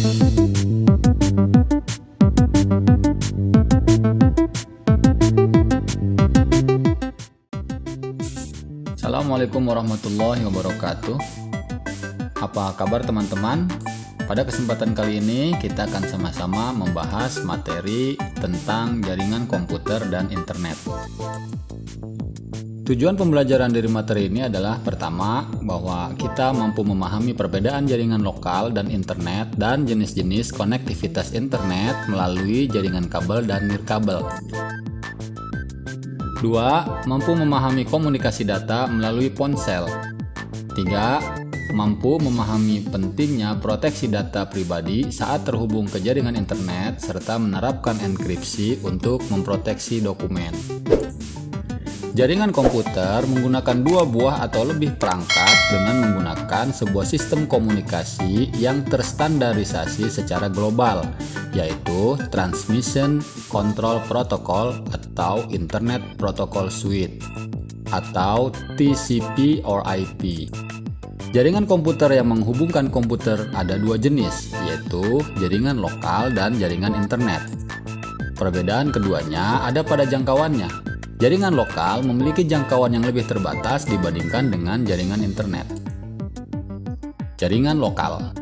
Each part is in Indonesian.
Assalamualaikum warahmatullahi wabarakatuh. Apa kabar teman-teman? Pada kesempatan kali ini kita akan sama-sama membahas materi tentang jaringan komputer dan internet. Tujuan pembelajaran dari materi ini adalah pertama, bahwa kita mampu memahami perbedaan jaringan lokal dan internet dan jenis-jenis konektivitas internet melalui jaringan kabel dan nirkabel. 2. Mampu memahami komunikasi data melalui ponsel. 3. Mampu memahami pentingnya proteksi data pribadi saat terhubung ke jaringan internet serta menerapkan enkripsi untuk memproteksi dokumen. Jaringan komputer menggunakan dua buah atau lebih perangkat dengan menggunakan sebuah sistem komunikasi yang terstandarisasi secara global, yaitu Transmission Control Protocol atau Internet Protocol Suite atau TCP or IP. Jaringan komputer yang menghubungkan komputer ada dua jenis, yaitu jaringan lokal dan jaringan internet. Perbedaan keduanya ada pada jangkauannya. Jaringan lokal memiliki jangkauan yang lebih terbatas dibandingkan dengan jaringan internet. Jaringan lokal.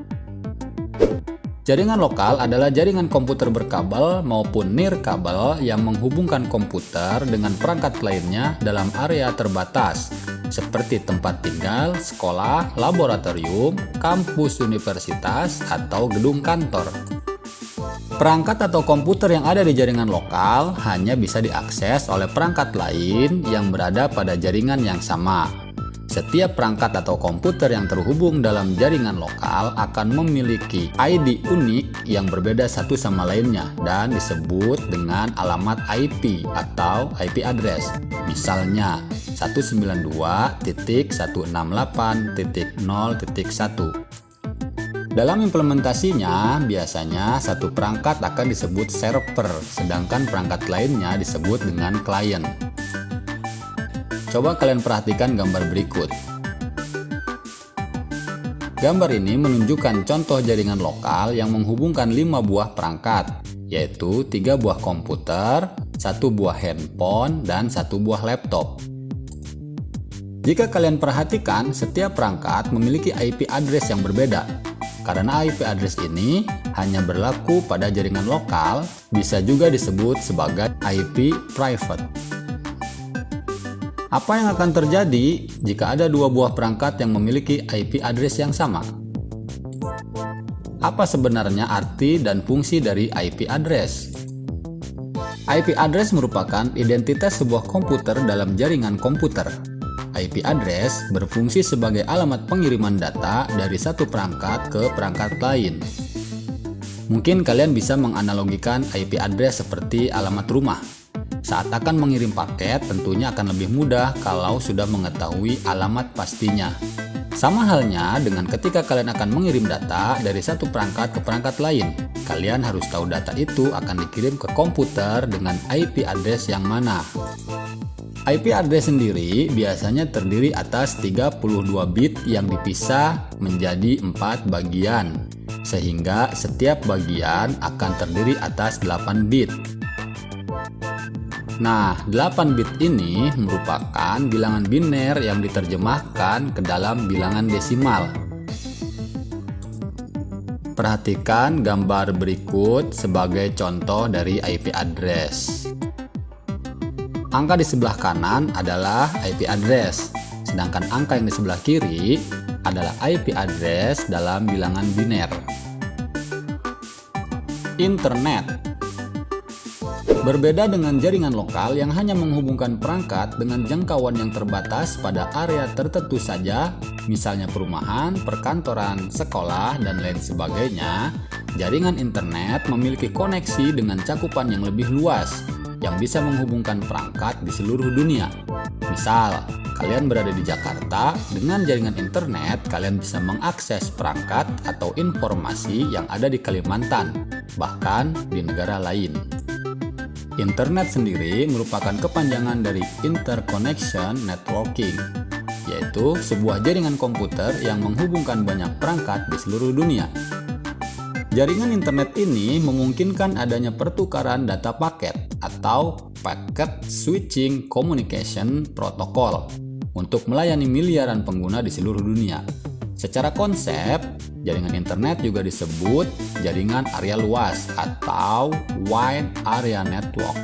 Jaringan lokal adalah jaringan komputer berkabel maupun nirkabel yang menghubungkan komputer dengan perangkat lainnya dalam area terbatas, seperti tempat tinggal, sekolah, laboratorium, kampus universitas, atau gedung kantor. Perangkat atau komputer yang ada di jaringan lokal hanya bisa diakses oleh perangkat lain yang berada pada jaringan yang sama. Setiap perangkat atau komputer yang terhubung dalam jaringan lokal akan memiliki ID unik yang berbeda satu sama lainnya dan disebut dengan alamat IP atau IP address. Misalnya 192.168.0.1. Dalam implementasinya, biasanya satu perangkat akan disebut server, sedangkan perangkat lainnya disebut dengan klien. Coba kalian perhatikan gambar berikut. Gambar ini menunjukkan contoh jaringan lokal yang menghubungkan 5 buah perangkat, yaitu 3 buah komputer, 1 buah handphone, dan 1 buah laptop. Jika kalian perhatikan, setiap perangkat memiliki IP address yang berbeda. Karena IP address ini hanya berlaku pada jaringan lokal, bisa juga disebut sebagai IP private. Apa yang akan terjadi jika ada 2 buah perangkat yang memiliki IP address yang sama? Apa sebenarnya arti dan fungsi dari IP address? IP address merupakan identitas sebuah komputer dalam jaringan komputer. IP address berfungsi sebagai alamat pengiriman data dari satu perangkat ke perangkat lain. Mungkin kalian bisa menganalogikan IP address seperti alamat rumah. Saat akan mengirim paket, tentunya akan lebih mudah kalau sudah mengetahui alamat pastinya. Sama halnya dengan ketika kalian akan mengirim data dari satu perangkat ke perangkat lain. Kalian harus tahu data itu akan dikirim ke komputer dengan IP address yang mana. IP address sendiri biasanya terdiri atas 32 bit yang dipisah menjadi 4 bagian, sehingga setiap bagian akan terdiri atas 8 bit. Nah, 8 bit ini merupakan bilangan biner yang diterjemahkan ke dalam bilangan desimal. Perhatikan gambar berikut sebagai contoh dari IP address. Angka di sebelah kanan adalah IP address, sedangkan angka yang di sebelah kiri adalah IP address dalam bilangan biner. Internet berbeda dengan jaringan lokal yang hanya menghubungkan perangkat dengan jangkauan yang terbatas pada area tertentu saja, misalnya perumahan, perkantoran, sekolah, dan lain sebagainya. Jaringan internet memiliki koneksi dengan cakupan yang lebih luas, yang bisa menghubungkan perangkat di seluruh dunia. Misal, kalian berada di Jakarta, dengan jaringan internet kalian bisa mengakses perangkat atau informasi yang ada di Kalimantan, bahkan di negara lain. Internet sendiri merupakan kepanjangan dari Interconnection Networking, yaitu sebuah jaringan komputer yang menghubungkan banyak perangkat di seluruh dunia. Jaringan internet ini memungkinkan adanya pertukaran data paket atau Packet Switching Communication Protocol untuk melayani miliaran pengguna di seluruh dunia. Secara konsep, jaringan internet juga disebut jaringan area luas atau Wide Area Network.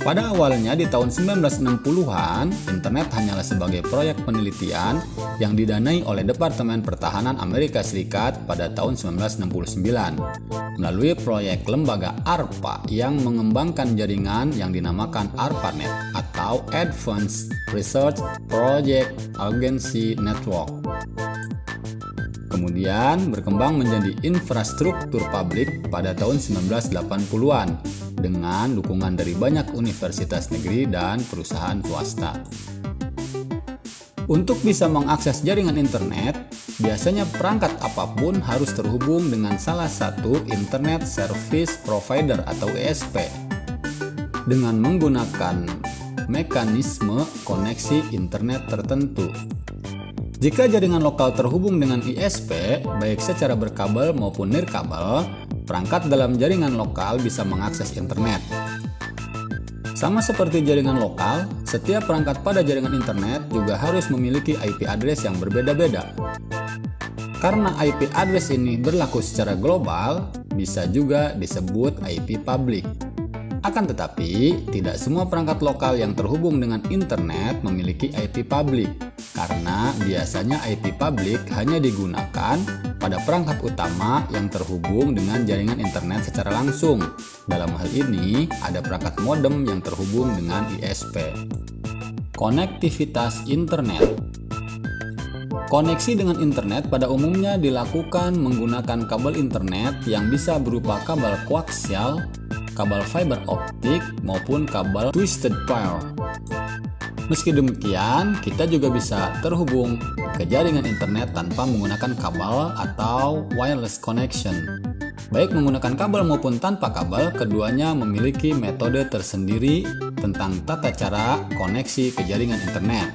Pada awalnya di tahun 1960-an, internet hanyalah sebagai proyek penelitian yang didanai oleh Departemen Pertahanan Amerika Serikat pada tahun 1969 melalui proyek lembaga ARPA yang mengembangkan jaringan yang dinamakan ARPANET atau Advanced Research Project Agency Network. Kemudian berkembang menjadi infrastruktur publik pada tahun 1980-an dengan dukungan dari banyak universitas negeri dan perusahaan swasta. Untuk bisa mengakses jaringan internet, biasanya perangkat apapun harus terhubung dengan salah satu Internet Service Provider atau ISP dengan menggunakan mekanisme koneksi internet tertentu. Jika jaringan lokal terhubung dengan ISP, baik secara berkabel maupun nirkabel, perangkat dalam jaringan lokal bisa mengakses internet. Sama seperti jaringan lokal, setiap perangkat pada jaringan internet juga harus memiliki IP address yang berbeda-beda. Karena IP address ini berlaku secara global, bisa juga disebut IP public. Akan tetapi, tidak semua perangkat lokal yang terhubung dengan internet memiliki IP public, karena biasanya IP public hanya digunakan pada perangkat utama yang terhubung dengan jaringan internet secara langsung. Dalam hal ini, ada perangkat modem yang terhubung dengan ISP. Konektivitas internet. Koneksi dengan internet pada umumnya dilakukan menggunakan kabel internet yang bisa berupa kabel koaksial, kabel fiber optik, maupun kabel twisted pair. Meski demikian, kita juga bisa terhubung ke jaringan internet tanpa menggunakan kabel atau wireless connection. Baik menggunakan kabel maupun tanpa kabel, keduanya memiliki metode tersendiri tentang tata cara koneksi ke jaringan internet.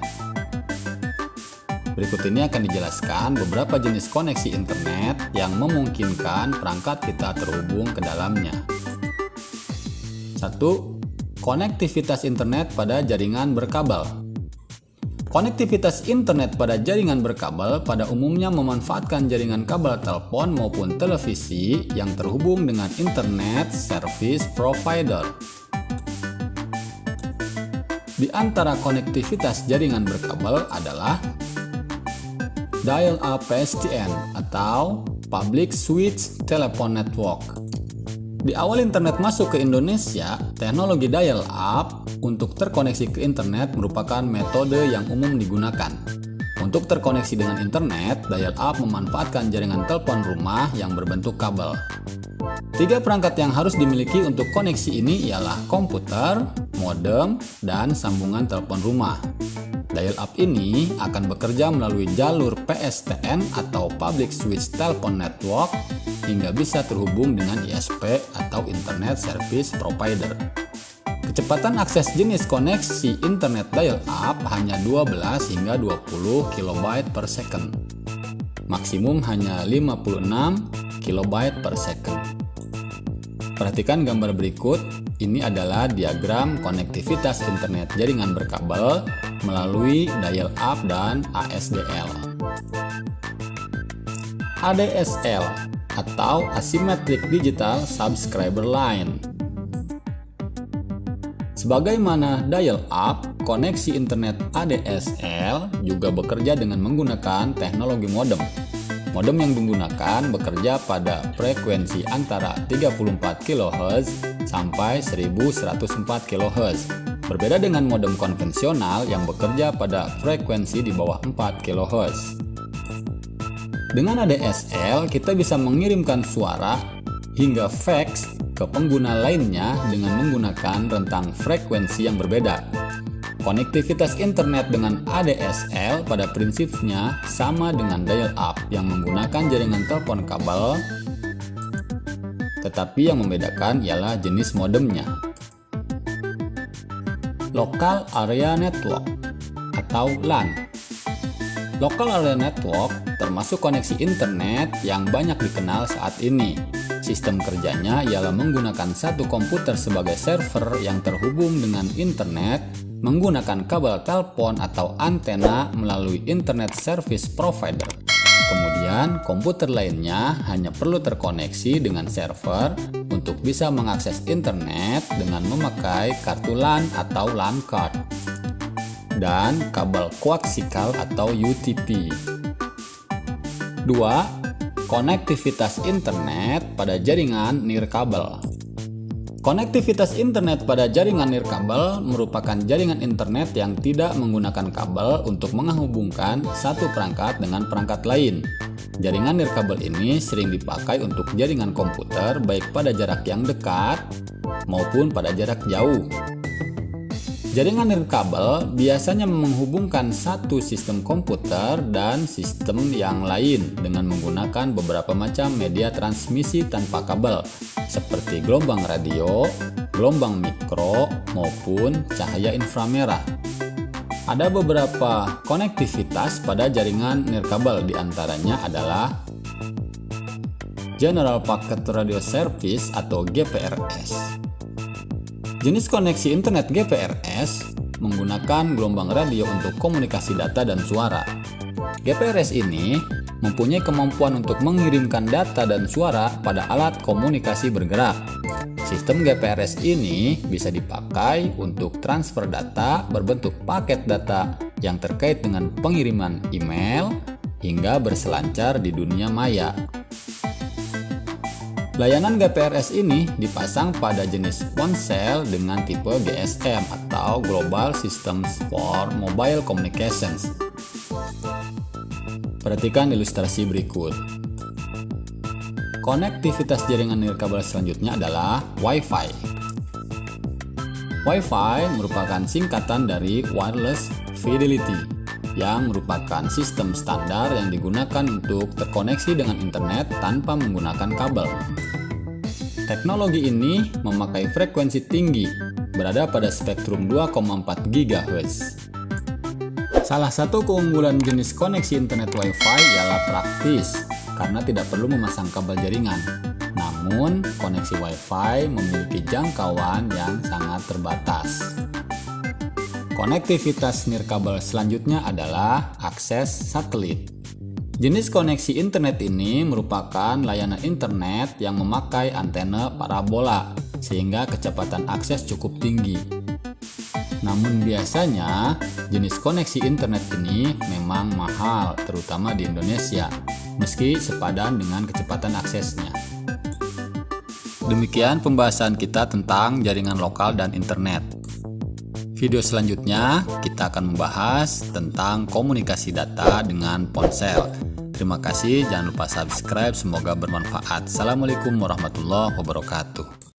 Berikut ini akan dijelaskan beberapa jenis koneksi internet yang memungkinkan perangkat kita terhubung ke dalamnya. 1. Konektivitas internet pada jaringan berkabel. Konektivitas internet pada jaringan berkabel pada umumnya memanfaatkan jaringan kabel telepon maupun televisi yang terhubung dengan Internet Service Provider. Di antara konektivitas jaringan berkabel adalah Dial-up PSTN atau Public Switched Telephone Network. Di awal internet masuk ke Indonesia, teknologi dial-up untuk terkoneksi ke internet merupakan metode yang umum digunakan. Untuk terkoneksi dengan internet, dial-up memanfaatkan jaringan telepon rumah yang berbentuk kabel. 3 perangkat yang harus dimiliki untuk koneksi ini ialah komputer, modem, dan sambungan telepon rumah. Dial-up ini akan bekerja melalui jalur PSTN atau Public Switched Telephone Network hingga bisa terhubung dengan ISP atau Internet Service Provider. Kecepatan akses jenis koneksi internet dial-up hanya 12 hingga 20 KB per second. Maksimum hanya 56 KB per second. Perhatikan gambar berikut. Ini adalah diagram konektivitas internet jaringan berkabel melalui dial-up dan ASDL. ADSL atau Asymmetric Digital Subscriber Line. Sebagaimana dial-up, koneksi internet ADSL juga bekerja dengan menggunakan teknologi modem. Modem yang digunakan bekerja pada frekuensi antara 34 kHz sampai 1104 kHz. Berbeda dengan modem konvensional yang bekerja pada frekuensi di bawah 4 kHz. Dengan ADSL, kita bisa mengirimkan suara hingga fax ke pengguna lainnya dengan menggunakan rentang frekuensi yang berbeda. Konektivitas internet dengan ADSL pada prinsipnya sama dengan dial-up yang menggunakan jaringan telepon kabel, tetapi yang membedakan ialah jenis modemnya. Local Area Network atau LAN. Local Area Network termasuk koneksi internet yang banyak dikenal saat ini. Sistem kerjanya ialah menggunakan satu komputer sebagai server yang terhubung dengan internet menggunakan kabel telepon atau antena melalui internet service provider. Kemudian, komputer lainnya hanya perlu terkoneksi dengan server untuk bisa mengakses internet dengan memakai kartu LAN atau LAN card dan kabel koaksikal atau UTP. 2. Konektivitas internet pada jaringan nirkabel. Konektivitas internet pada jaringan nirkabel merupakan jaringan internet yang tidak menggunakan kabel untuk menghubungkan satu perangkat dengan perangkat lain. Jaringan nirkabel ini sering dipakai untuk jaringan komputer baik pada jarak yang dekat maupun pada jarak jauh. Jaringan nirkabel biasanya menghubungkan satu sistem komputer dan sistem yang lain dengan menggunakan beberapa macam media transmisi tanpa kabel, seperti gelombang radio, gelombang mikro, maupun cahaya inframerah. Ada beberapa konektivitas pada jaringan nirkabel, diantaranya adalah General Packet Radio Service atau GPRS. Jenis koneksi internet GPRS menggunakan gelombang radio untuk komunikasi data dan suara. GPRS ini mempunyai kemampuan untuk mengirimkan data dan suara pada alat komunikasi bergerak. Sistem GPRS ini bisa dipakai untuk transfer data berbentuk paket data yang terkait dengan pengiriman email hingga berselancar di dunia maya. Layanan GPRS ini dipasang pada jenis ponsel dengan tipe GSM atau Global Systems for Mobile Communications. Perhatikan ilustrasi berikut. Konektivitas jaringan nirkabel selanjutnya adalah Wi-Fi. Wi-Fi merupakan singkatan dari Wireless Fidelity, yang merupakan sistem standar yang digunakan untuk terkoneksi dengan internet tanpa menggunakan kabel. Teknologi ini memakai frekuensi tinggi, berada pada spektrum 2,4 GHz. Salah satu keunggulan jenis koneksi internet Wi-Fi ialah praktis, karena tidak perlu memasang kabel jaringan. Namun, koneksi Wi-Fi memiliki jangkauan yang sangat terbatas. Konektivitas nirkabel selanjutnya adalah akses satelit. Jenis koneksi internet ini merupakan layanan internet yang memakai antena parabola, sehingga kecepatan akses cukup tinggi. Namun biasanya, jenis koneksi internet ini memang mahal, terutama di Indonesia, meski sepadan dengan kecepatan aksesnya. Demikian pembahasan kita tentang jaringan lokal dan internet. Video selanjutnya kita akan membahas tentang komunikasi data dengan ponsel. Terima kasih, jangan lupa subscribe, semoga bermanfaat. Assalamualaikum warahmatullahi wabarakatuh.